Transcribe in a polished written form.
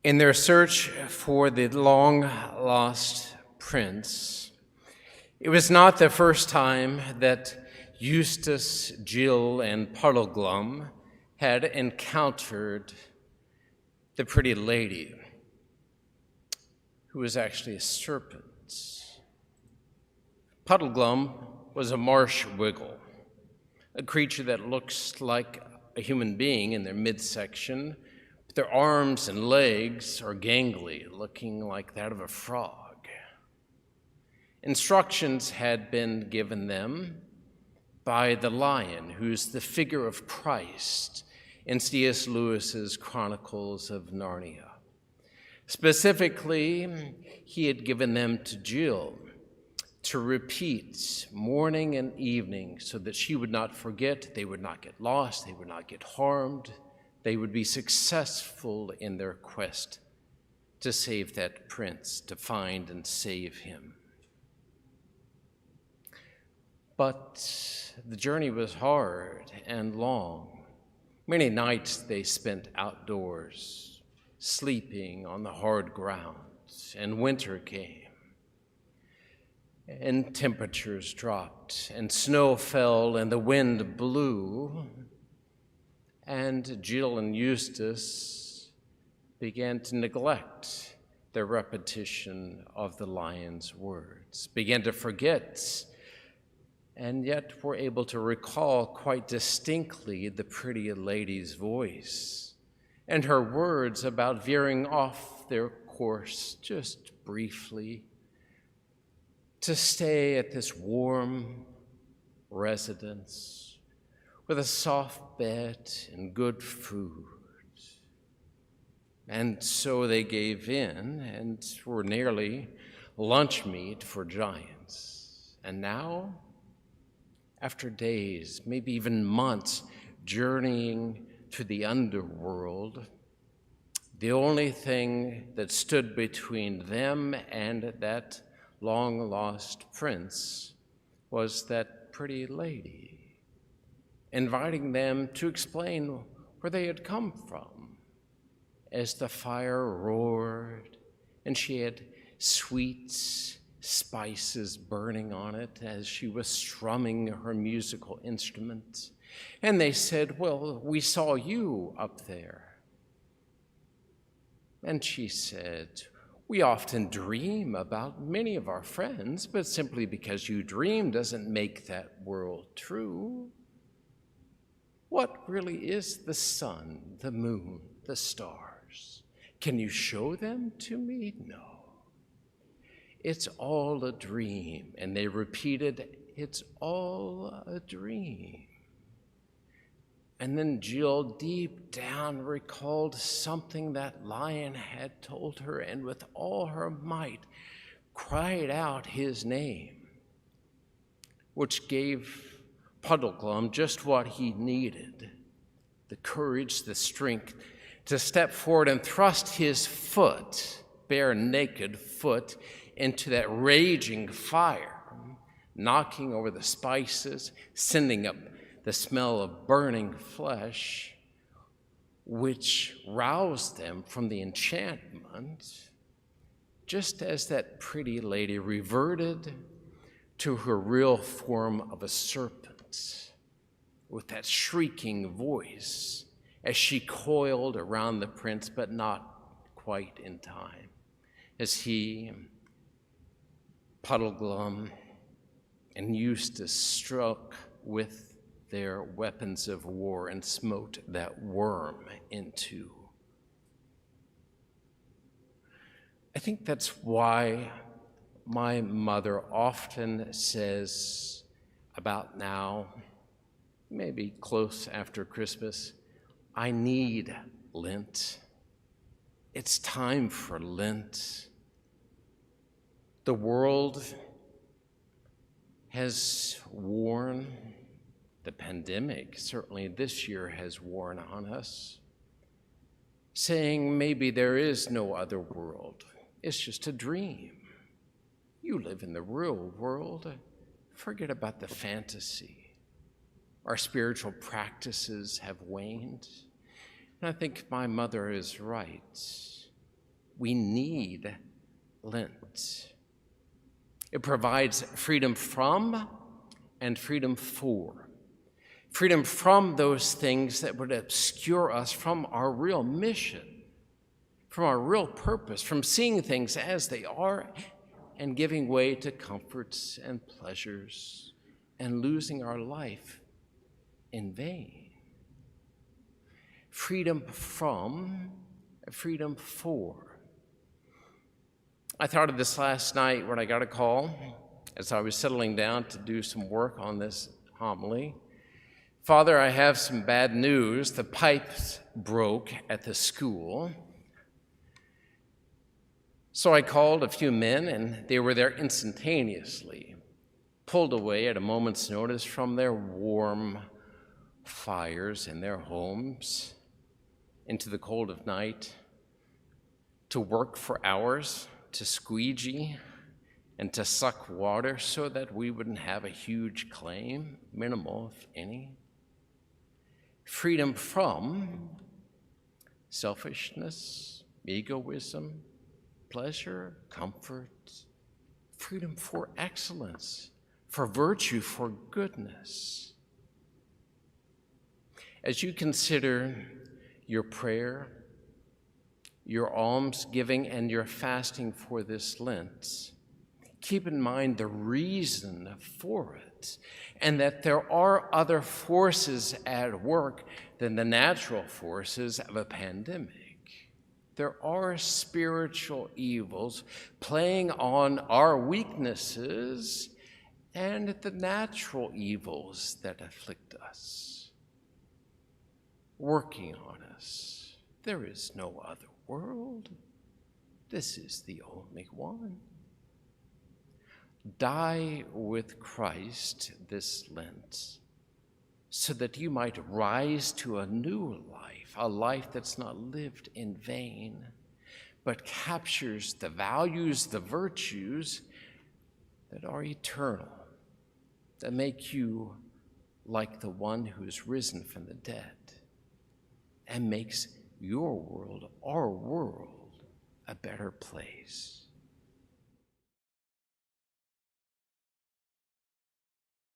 In their search for the long-lost prince, it was not the first time that Eustace, Jill, and Puddleglum had encountered the pretty lady, who was actually a serpent. Puddleglum was a marsh wiggle, a creature that looks like a human being in their midsection. Their arms and legs are gangly, looking like that of a frog. Instructions had been given them by the lion, who's the figure of Christ in C.S. Lewis's Chronicles of Narnia. Specifically, he had given them to Jill to repeat morning and evening so that she would not forget, they would not get lost, they would not get harmed, they would be successful in their quest to save that prince, to find and save him. But the journey was hard and long. Many nights they spent outdoors, sleeping on the hard ground, and winter came. And temperatures dropped, and snow fell, and the wind blew. And Jill and Eustace began to neglect the repetition of the lion's words, began to forget, and yet were able to recall quite distinctly the pretty lady's voice and her words about veering off their course just briefly to stay at this warm residence with a soft bed and good food. And so they gave in and were nearly lunch meat for giants. And now, after days, maybe even months, journeying to the underworld, the only thing that stood between them and that long-lost prince was that pretty lady, inviting them to explain where they had come from. As the fire roared and she had sweet spices burning on it as she was strumming her musical instrument. And they said, "Well, we saw you up there." And she said, "We often dream about many of our friends, but simply because you dream doesn't make that world true. What really is the sun, the moon, the stars? Can you show them to me? No. It's all a dream." And they repeated, "It's all a dream." And then Jill deep down recalled something that lion had told her, and with all her might cried out his name, which gave Puddleglum just what he needed, the courage, the strength to step forward and thrust his foot, bare naked foot, into that raging fire, knocking over the spices, sending up the smell of burning flesh, which roused them from the enchantment, just as that pretty lady reverted to her real form of a serpent, with that shrieking voice as she coiled around the prince, but not quite in time, as he, Puddleglum, and Eustace struck with their weapons of war and smote that worm in two. I think that's why my mother often says about now, maybe close after Christmas, "I need Lent. It's time for Lent." The world has worn, the pandemic certainly this year has worn on us, saying maybe there is no other world. It's just a dream. You live in the real world. Forget about the fantasy. Our spiritual practices have waned. And I think my mother is right. We need Lent. It provides freedom from and freedom for. Freedom from those things that would obscure us from our real mission, from our real purpose, from seeing things as they are and giving way to comforts and pleasures and losing our life in vain. Freedom from, freedom for. I thought of this last night when I got a call as I was settling down to do some work on this homily. Father, I have some bad news. The pipes broke at the school. So I called a few men, and they were there instantaneously, pulled away at a moment's notice from their warm fires in their homes into the cold of night to work for hours, to squeegee and to suck water so that we wouldn't have a huge claim, minimal if any. Freedom from selfishness, egoism, pleasure, comfort. Freedom for excellence, for virtue, for goodness. As you consider your prayer, your almsgiving, and your fasting for this Lent, keep in mind the reason for it, and that there are other forces at work than the natural forces of a pandemic. There are spiritual evils playing on our weaknesses and the natural evils that afflict us, working on us. There is no other world. This is the only one. Die with Christ this Lent so that you might rise to a new life, a life that's not lived in vain, but captures the values, the virtues that are eternal, that make you like the one who is risen from the dead and makes your world, our world, a better place.